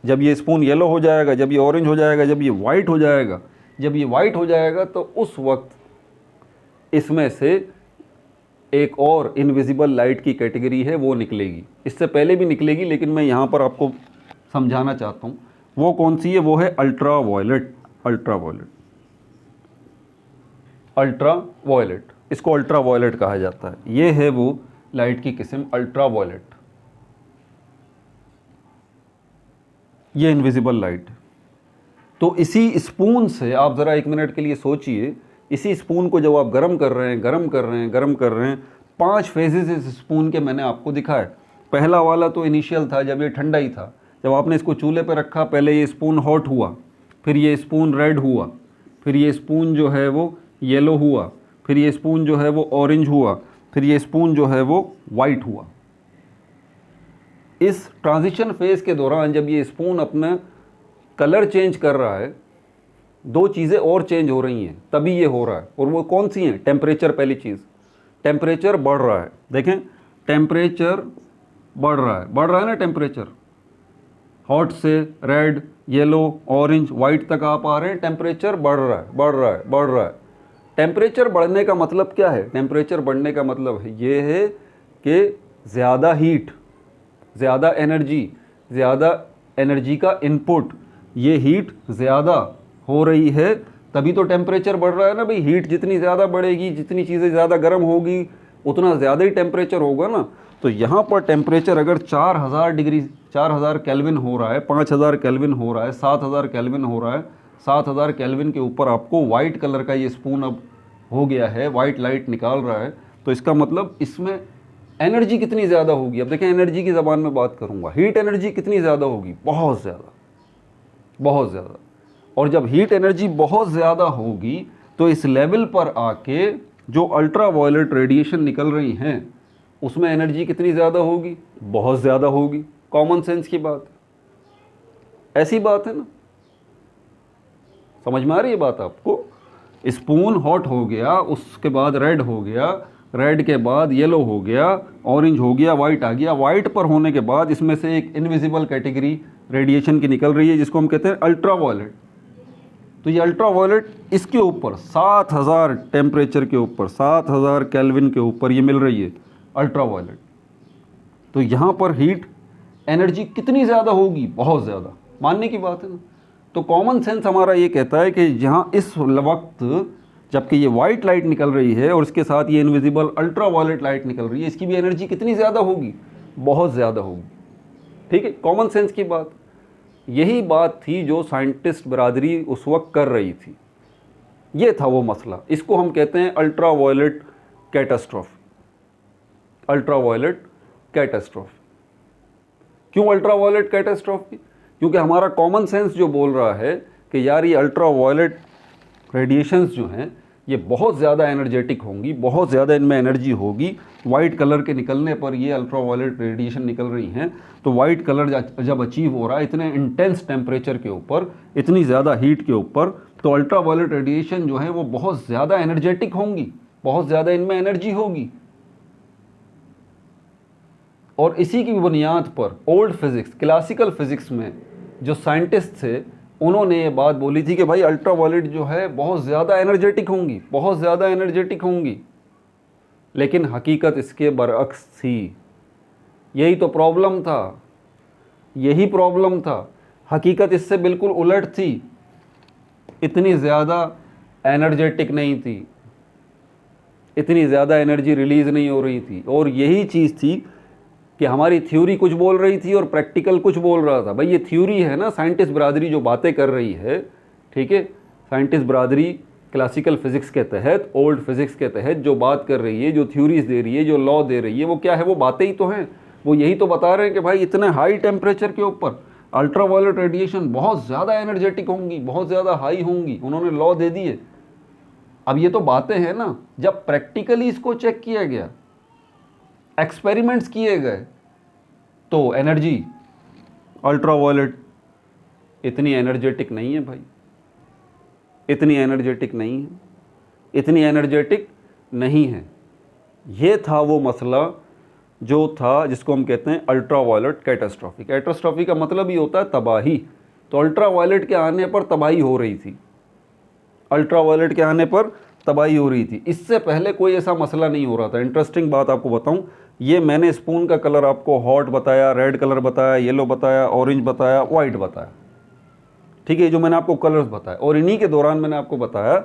जब ये स्पून येलो हो जाएगा, जब ये ऑरेंज हो जाएगा, जब ये वाइट हो जाएगा, जब ये वाइट हो जाएगा, तो उस वक्त इसमें से एक और इनविजिबल लाइट की कैटेगरी है, वो निकलेगी। इससे पहले भी निकलेगी, लेकिन मैं यहाँ पर आपको समझाना चाहता हूँ वो कौन सी है। वो है ultra violet. Ultra violet. Ultra violet, इसको अल्ट्रा वायलेट कहा जाता है। ये है वो लाइट की किस्म, अल्ट्रा वायलेट। ये इनविजिबल लाइट। तो इसी स्पून से आप ज़रा एक मिनट के लिए सोचिए, इसी स्पून को जब आप गर्म कर रहे हैं, गर्म कर रहे हैं, गर्म कर रहे हैं, 5 फेजेस इस स्पून के मैंने आपको दिखाए। पहला वाला तो इनिशियल था, जब ये ठंडा ही था। जब आपने इसको चूल्हे पे रखा, पहले ये स्पून हॉट हुआ, फिर ये स्पून रेड हुआ, फिर ये स्पून जो है वो येलो हुआ, फिर ये स्पून जो है वो ऑरेंज हुआ, फिर ये स्पून जो है वो वाइट हुआ। इस ट्रांजिशन फेज के दौरान जब ये स्पून अपना कलर चेंज कर रहा है, 2 चीज़ें और चेंज हो रही हैं, तभी ये हो रहा है। और वो कौन सी हैं? टेम्परेचर। पहली चीज़, टेम्परेचर बढ़ रहा है। देखें, टेम्परेचर बढ़ रहा है ना टेम्परेचर। हॉट से रेड, येलो, ऑरेंज, वाइट तक आप आ रहे हैं, टेम्परेचर बढ़ रहा है, बढ़ रहा है, बढ़ रहा है। टेम्परेचर बढ़ने का मतलब क्या है? टेम्परेचर बढ़ने का मतलब ये है कि ज़्यादा हीट, ज़्यादा एनर्जी का इनपुट, ये हीट ज़्यादा हो रही है, तभी तो टेम्परेचर बढ़ रहा है ना भाई। हीट जितनी ज़्यादा बढ़ेगी, जितनी चीज़ें ज़्यादा गर्म होगी, उतना ज़्यादा ही टेम्परेचर होगा ना। तो यहाँ पर टेम्परेचर अगर 4000 केल्विन हो रहा है, 5000 केल्विन हो रहा है, 7000 केल्विन हो रहा है, 7000 केल्विन के ऊपर आपको वाइट कलर का ये स्पून अब हो गया है, वाइट लाइट निकाल रहा है, तो इसका मतलब इसमें एनर्जी कितनी ज़्यादा होगी। अब देखें, एनर्जी की ज़बान में बात करूँगा, हीट एनर्जी कितनी ज़्यादा होगी? बहुत ज़्यादा, बहुत ज़्यादा। और जब हीट एनर्जी बहुत ज़्यादा होगी, तो इस लेवल पर आके जो अल्ट्रा वायलेट रेडिएशन निकल रही हैं, उसमें एनर्जी कितनी ज़्यादा होगी? बहुत ज़्यादा होगी। कॉमन सेंस की बात, ऐसी बात है ना। समझ में आ रही है बात आपको? स्पून हॉट हो गया, उसके बाद रेड हो गया, रेड के बाद येलो हो गया, ऑरेंज हो गया, वाइट आ गया। वाइट पर होने के बाद इसमें से एक इनविजिबल कैटेगरी रेडिएशन की निकल रही है, जिसको हम कहते हैं अल्ट्रा वायलेट। तो ये अल्ट्रा वायलेट इसके ऊपर 7000 टेम्परेचर के ऊपर, 7000 केल्विन के ऊपर ये मिल रही है अल्ट्रा वायलेट। तो यहाँ पर हीट एनर्जी कितनी ज़्यादा होगी? बहुत ज़्यादा। मानने की बात है ना। तो कॉमन सेंस हमारा ये कहता है कि जहाँ इस वक्त जबकि ये वाइट लाइट निकल रही है और इसके साथ ये इनविजिबल अल्ट्रा वायलेट लाइट निकल रही है, इसकी भी एनर्जी कितनी ज़्यादा होगी? बहुत ज़्यादा होगी। ठीक है, कॉमन सेंस की बात। यही बात थी जो साइंटिस्ट बरादरी उस वक्त कर रही थी। ये था वो मसला। इसको हम कहते हैं ultra violet catastrophe. Ultra violet catastrophe. क्यों अल्ट्रा वायलेट कैटास्ट्रोफी? क्योंकि हमारा कॉमन सेंस जो बोल रहा है कि यार ये अल्ट्रा वायलेट रेडिएशंस जो हैं ये बहुत ज़्यादा एनर्जेटिक होंगी, बहुत ज़्यादा इनमें एनर्जी होगी। वाइट कलर के निकलने पर ये अल्ट्रा वायलेट रेडिएशन निकल रही हैं, तो वाइट कलर जब अचीव हो रहा है इतने इंटेंस टेम्परेचर के ऊपर, इतनी ज़्यादा हीट के ऊपर, तो अल्ट्रा वायलेट रेडिएशन जो है वो बहुत ज़्यादा एनर्जेटिक होंगी, बहुत ज़्यादा इनमें एनर्जी होगी। और इसी की बुनियाद पर ओल्ड फिज़िक्स, क्लासिकल फिज़िक्स में जो साइंटिस्ट थे, उन्होंने ये बात बोली थी कि भाई अल्ट्रा वायलेट जो है बहुत ज़्यादा एनर्जेटिक होंगी, बहुत ज़्यादा एनर्जेटिक होंगी, लेकिन हकीकत इसके बरअक्स थी। यही तो प्रॉब्लम था, यही प्रॉब्लम था। हकीकत इससे बिल्कुल उलट थी, इतनी ज़्यादा एनर्जेटिक नहीं थी, इतनी ज़्यादा एनर्जी रिलीज़ नहीं हो रही थी। और यही चीज़ थी कि हमारी थ्योरी कुछ बोल रही थी और प्रैक्टिकल कुछ बोल रहा था। भाई ये थ्योरी है ना, साइंटिस्ट बरादरी जो बातें कर रही है, ठीक है, साइंटिस्ट बरादरी क्लासिकल फिज़िक्स के तहत, ओल्ड फिज़िक्स के तहत जो बात कर रही है, जो थ्योरीज दे रही है, जो लॉ दे रही है, वो क्या है? वो बातें ही तो हैं। वो यही तो बता रहे हैं कि भाई इतने हाई टेम्परेचर के ऊपर अल्ट्रा वायलेट रेडिएशन बहुत ज़्यादा एनर्जेटिक होंगी, बहुत ज़्यादा हाई होंगी। उन्होंने लॉ दे दिए। अब ये तो बातें हैं ना, जब प्रैक्टिकली इसको चेक किया गया, एक्सपेरिमेंट्स किए गए, तो एनर्जी अल्ट्रा वायलेट इतनी एनर्जेटिक नहीं है भाई, इतनी एनर्जेटिक नहीं है, इतनी एनर्जेटिक नहीं है। ये था वो मसला जो था, जिसको हम कहते हैं अल्ट्रा वायलेट कैटास्ट्रॉफी। कैटास्ट्रॉफी का मतलब ही होता है तबाही। तो अल्ट्रा वायलेट के आने पर तबाही हो रही थी, अल्ट्रा वायलेट के आने पर तबाही हो रही थी। इससे पहले कोई ऐसा मसला नहीं हो रहा था। इंटरेस्टिंग बात आपको बताऊं, ये मैंने स्पून का कलर आपको हॉट बताया, रेड कलर बताया, येलो बताया, ऑरेंज बताया, वाइट बताया, ठीक है, जो मैंने आपको कलर्स बताया। और इन्हीं के दौरान मैंने आपको बताया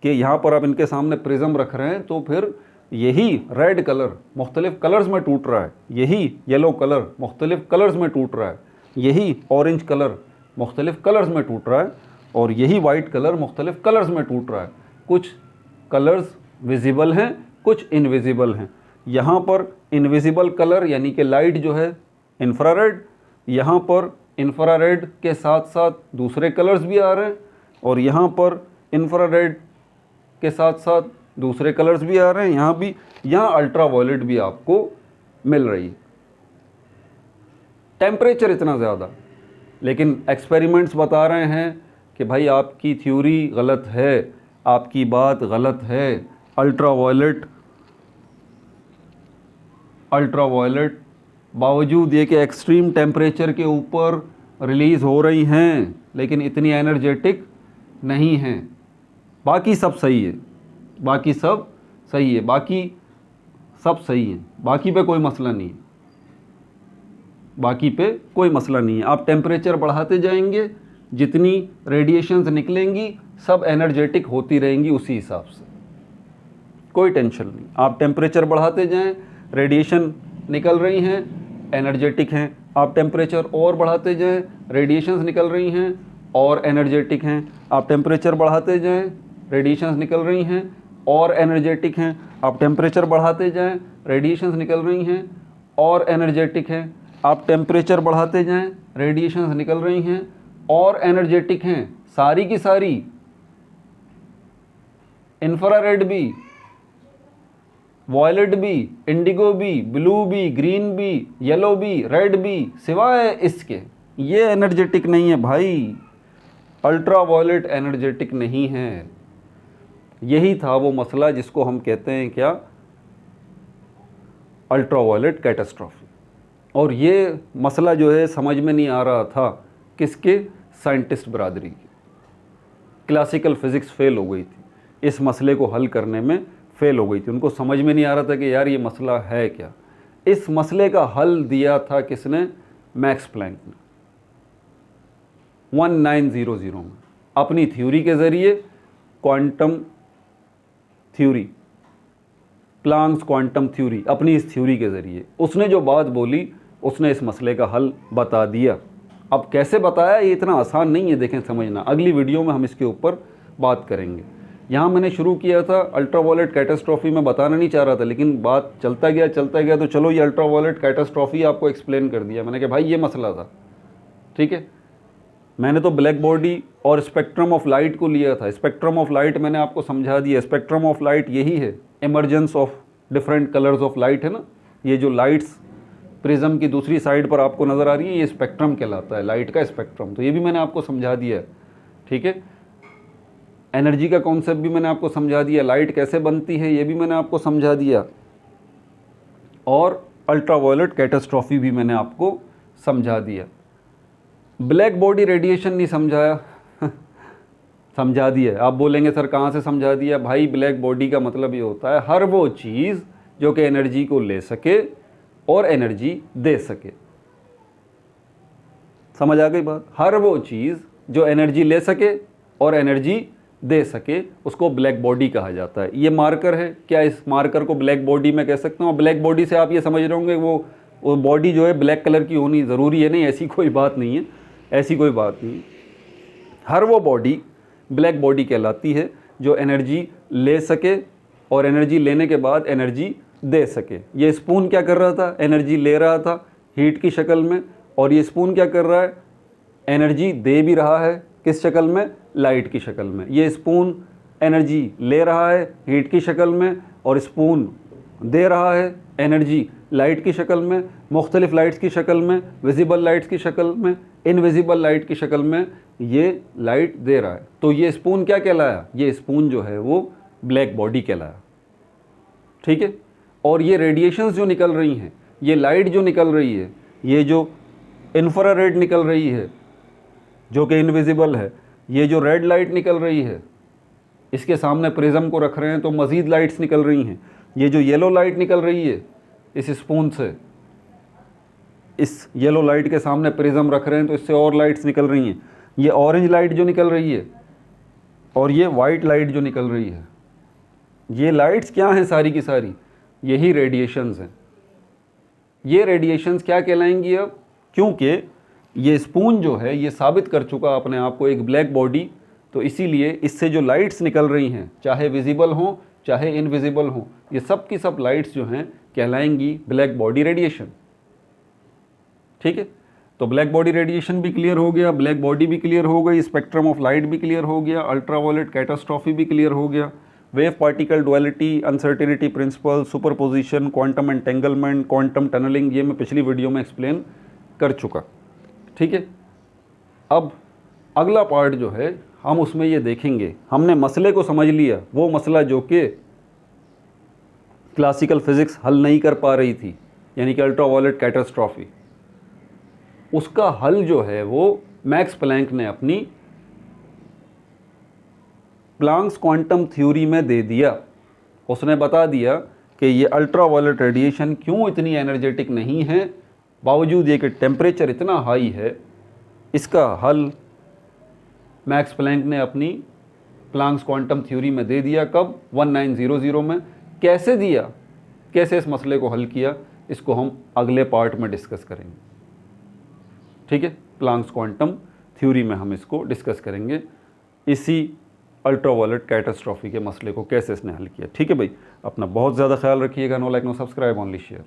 कि यहाँ पर आप इनके सामने प्रिज्म रख रहे हैं, तो फिर यही रेड कलर मुख्तलिफ कलर्स में टूट रहा है, यही येलो कलर मुख्तलिफ कलर्स में टूट रहा है, यही ऑरेंज कलर मुख्तलिफ कलर्स में टूट रहा है, और यही वाइट कलर मुख्तलिफ कलर्स में टूट रहा है। कुछ कलर्स विजिबल हैं, कुछ इनविजिबल हैं। यहाँ पर इनविजिबल कलर यानी कि लाइट जो है इंफ्रारेड, यहाँ पर इंफ्रारेड के साथ साथ दूसरे कलर्स भी आ रहे हैं, और यहाँ पर इंफ्रारेड के साथ साथ दूसरे कलर्स भी आ रहे हैं। यहाँ भी, यहाँ अल्ट्रा वायलेट भी आपको मिल रही है। टेम्परेचर इतना ज़्यादा, लेकिन एक्सपेरिमेंट्स बता रहे हैं कि भाई आपकी थ्योरी गलत है, आपकी बात गलत है। अल्ट्रा वायलेट बावजूद ये कि एक्सट्रीम टेम्परेचर के ऊपर रिलीज़ हो रही हैं, लेकिन इतनी एनर्जेटिक नहीं हैं। बाकी सब सही है, बाकी सब सही है, बाकी सब सही है, बाकी पे कोई मसला नहीं है, बाकी पे कोई मसला नहीं है। आप टेम्परेचर बढ़ाते जाएंगे, जितनी रेडिएशंस निकलेंगी सब एनर्जेटिक होती रहेंगी उसी हिसाब से, कोई टेंशन नहीं। आप टेम्परेचर बढ़ाते जाएं, रेडिएशन निकल रही हैं, एनर्जेटिक हैं। आप टेम्परेचर और बढ़ाते जाएं, रेडिएशंस निकल रही हैं और एनर्जेटिक हैं। आप टेम्परेचर बढ़ाते जाएं, रेडिएशंस निकल रही हैं और एनर्जेटिक हैं। आप टेम्परेचर बढ़ाते जाएं, रेडिएशंस निकल रही हैं और एनर्जेटिक हैं। आप टेम्परेचर बढ़ाते जाएं, रेडिएशंस निकल रही हैं और एनर्जेटिक हैं। सारी की सारी, इंफ्रारेड भी, वॉयलेट भी, इंडिगो भी, ब्लू भी, ग्रीन भी, येलो भी, रेड भी, सिवाय इसके ये एनर्जेटिक नहीं है भाई। अल्ट्रा वॉयलेट एनर्जेटिक नहीं है। यही था वो मसला जिसको हम कहते हैं क्या, अल्ट्रा वॉयलेट कैटास्ट्रॉफी। और ये मसला जो है समझ में नहीं आ रहा था किसके, साइंटिस्ट बरादरी की। क्लासिकल फिज़िक्स फेल हो गई थी, इस मसले को हल करने में फेल हो गई थी। उनको समझ में नहीं आ रहा था कि यार ये मसला है क्या। इस मसले का हल दिया था किसने, मैक्स प्लैंक ने 1900 में, अपनी थ्योरी के ज़रिए, quantum theory, Planck's quantum theory, अपनी इस थ्योरी के ज़रिए उसने जो बात बोली, उसने इस मसले का हल बता दिया। अब कैसे बताया, ये इतना आसान नहीं है, देखें समझना। अगली वीडियो में हम इसके ऊपर बात करेंगे। यहाँ मैंने शुरू किया था अल्ट्रा वायलेट कैटास्ट्रॉफी में बताना नहीं चाह रहा था, लेकिन बात चलता गया, तो चलो ये अल्ट्रा वायलेट कैटास्ट्रॉफी आपको एक्सप्लेन कर दिया मैंने कि भाई ये मसला था, ठीक है। मैंने तो ब्लैक बॉडी और स्पेक्ट्रम ऑफ लाइट को लिया था। स्पेक्ट्रम ऑफ लाइट मैंने आपको समझा दिया। स्पेक्ट्रम ऑफ लाइट यही है, emergence of different colours of light है ना। ये जो लाइट्स प्रिज्म की दूसरी साइड पर आपको नज़र आ रही है, ये स्पेक्ट्रम कहलाता है, लाइट का स्पेक्ट्रम। तो ये भी मैंने आपको समझा दिया है, ठीक है। एनर्जी का कॉन्सेप्ट भी मैंने आपको समझा दिया, लाइट कैसे बनती है ये भी मैंने आपको समझा दिया, और अल्ट्रा वायलेट कैटास्ट्रॉफी भी मैंने आपको समझा दिया। ब्लैक बॉडी रेडिएशन नहीं समझाया, समझा दिया है। आप बोलेंगे सर कहाँ से समझा दिया? भाई ब्लैक बॉडी का मतलब ये होता है हर वो चीज़ जो कि एनर्जी को ले सके और एनर्जी दे सके। समझ आ गई बात? हर वो चीज़ जो एनर्जी ले सके और एनर्जी दे सके उसको ब्लैक बॉडी कहा जाता है। ये मार्कर है, क्या इस मार्कर को ब्लैक बॉडी में कह सकता हूँ? ब्लैक बॉडी से आप ये समझ रहे होंगे वो बॉडी जो है ब्लैक कलर की होनी ज़रूरी है, नहीं, ऐसी कोई बात नहीं है, ऐसी कोई बात नहीं। हर वो बॉडी ब्लैक बॉडी कहलाती है जो एनर्जी ले सके और एनर्जी लेने के बाद एनर्जी दे सके। ये स्पून क्या कर रहा था? एनर्जी ले रहा था हीट की शक्ल में, और ये स्पून क्या कर रहा है? एनर्जी दे भी रहा है, किस शक्ल में? लाइट की शक्ल में। ये स्पून एनर्जी ले रहा है हीट की शक्ल में और स्पून दे रहा है एनर्जी लाइट की शक्ल में, मुख्तलिफ लाइट्स की शक्ल में, विजिबल लाइट्स की शक्ल में, इनविजिबल लाइट की शक्ल में ये लाइट दे रहा है। तो ये स्पून क्या कहलाया? ये स्पून जो है वो ब्लैक बॉडी कहलाया। ठीक है। और ये रेडिएशंस जो निकल रही हैं, ये लाइट जो निकल रही है, ये जो इंफ्रारेड निकल रही है जो कि इनविजिबल है, ये जो रेड लाइट निकल रही है, इसके सामने प्रिज्म को रख रहे हैं तो मज़ीद लाइट्स निकल रही हैं। ये जो येलो लाइट निकल रही है इस स्पून से, इस येलो लाइट के सामने प्रिज्म रख रहे हैं तो इससे और लाइट्स निकल रही हैं। ये ऑरेंज लाइट जो निकल रही है और ये वाइट लाइट जो निकल रही है, ये लाइट्स क्या हैं? सारी की सारी यही रेडिएशंस हैं। ये रेडिएशंस क्या कहलाएंगी अब? क्योंकि ये स्पून जो है ये साबित कर चुका अपने आप को एक ब्लैक बॉडी, तो इसीलिए इससे जो लाइट्स निकल रही हैं, चाहे विजिबल हों चाहे इनविजिबल हों, ये सब की सब लाइट्स जो हैं कहलाएंगी ब्लैक बॉडी रेडिएशन। ठीक है। तो ब्लैक बॉडी रेडिएशन भी क्लियर हो गया, ब्लैक बॉडी भी क्लियर हो गई, स्पेक्ट्रम ऑफ लाइट भी क्लियर हो गया, अल्ट्रावायलेट कैटास्ट्रॉफी भी क्लियर हो गया, wave particle duality, uncertainty principle, superposition, quantum entanglement, quantum tunnelling, ये मैं पिछली वीडियो में एक्सप्लेन कर चुका। ठीक है। अब अगला पार्ट जो है हम उसमें ये देखेंगे, हमने मसले को समझ लिया, वो मसला जो कि क्लासिकल फिज़िक्स हल नहीं कर पा रही थी, यानी कि अल्ट्रावायलेट कैटास्ट्रॉफी, उसका हल जो है वो मैक्स प्लैंक ने अपनी प्लैंक्स क्वांटम थ्योरी में दे दिया। उसने बता दिया कि ये अल्ट्रावायलेट रेडिएशन क्यों इतनी एनर्जेटिक नहीं है, बावजूद ये कि टेम्परेचर इतना हाई है। इसका हल मैक्स प्लैंक ने अपनी प्लैंक्स क्वांटम थ्योरी में दे दिया। कब? 1900 में। कैसे दिया, कैसे इस मसले को हल किया, इसको हम अगले पार्ट में डिस्कस करेंगे। ठीक है। प्लैंक्स क्वांटम थ्योरी में हम इसको डिस्कस करेंगे, इसी अल्ट्रावायलेट कैटास्ट्रॉफी के मसले को कैसे इसने हल किया। ठीक है भाई, अपना बहुत ज़्यादा ख्याल रखिएगा। No like no subscribe, only share.